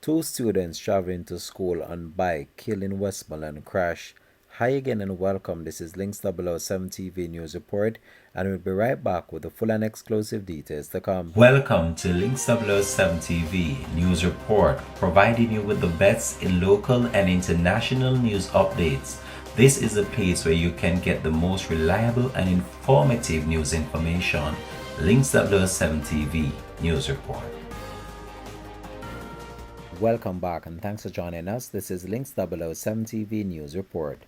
Two students traveling to school on bike killed in Westmoreland crash. Hi again and welcome. This is Links 007 TV News Report, and we'll be right back with the full and exclusive details to come. Welcome to Links 007 TV News Report, providing you with the best in local and international news updates. This is a place where you can get the most reliable and informative news information. Links 007 TV News Report. Welcome back and thanks for joining us. This is Links 007 TV News Report.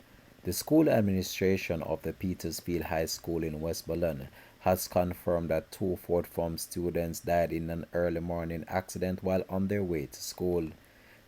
The school administration of the Petersfield High School in Westmoreland has confirmed that two fourth form students died in an early morning accident while on their way to school.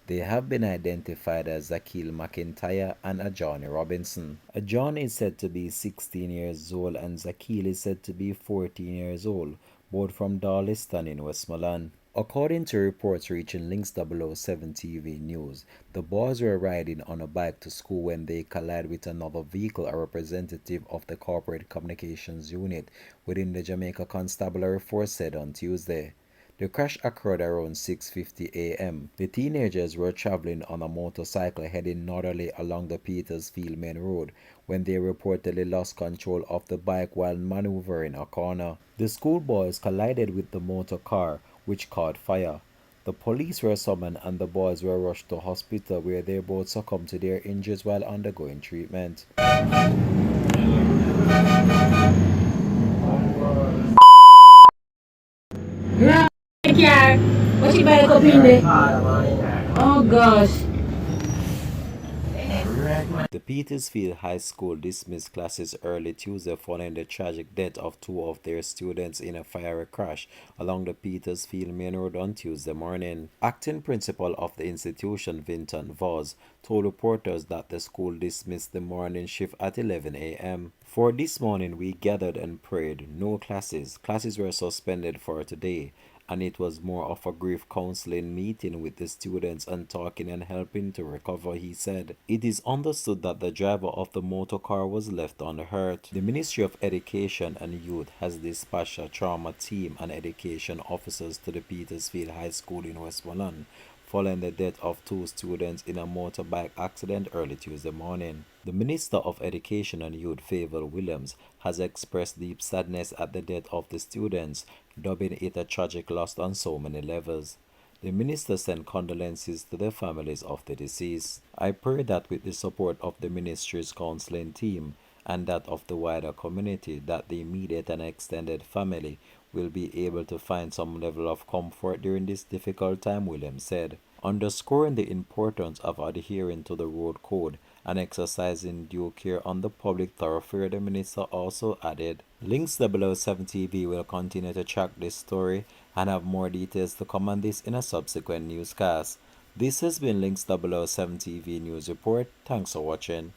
They have been identified as Zakil McIntyre and Johnny Robinson. John is said to be 16 years old and Zakil is said to be 14 years old, both from Darliston in Westmoreland. According to reports reaching Links 007 TV News, the boys were riding on a bike to school when they collided with another vehicle, a representative of the Corporate Communications Unit within the Jamaica Constabulary Force said on Tuesday. The crash occurred around 6:50 a.m. The teenagers were traveling on a motorcycle heading northerly along the Petersfield Main Road when they reportedly lost control of the bike while maneuvering a corner. The schoolboys collided with the motor car, which caught fire. The police were summoned and the boys were rushed to hospital where they both succumbed to their injuries while undergoing treatment. What you better go in there? Oh gosh. The Petersfield High School dismissed classes early Tuesday following the tragic death of two of their students in a fiery crash along the Petersfield Main Road on Tuesday morning. Acting principal of the institution, Vincent Voss, told reporters that the school dismissed the morning shift at 11 a.m. For this morning, we gathered and prayed. No classes. Classes were suspended for today, and it was more of a grief counseling meeting with the students and talking and helping to recover, he said. It is understood that the driver of the motor car was left unhurt. The Ministry of Education and Youth has dispatched a trauma team and education officers to the Petersfield High School in Westmoreland following the death of two students in a motorbike accident early Tuesday morning. The Minister of Education and Youth, Favour Williams, has expressed deep sadness at the death of the students, dubbing it a tragic loss on so many levels. The minister sent condolences to the families of the deceased. I pray that with the support of the ministry's counseling team and that of the wider community, that the immediate and extended family will be able to find some level of comfort during this difficult time, Williams said. Underscoring the importance of adhering to the road code and exercising due care on the public thoroughfare, the minister also added. Links 007 TV will continue to track this story and have more details to come on this in a subsequent newscast. This has been Links 007 TV News Report. Thanks for watching.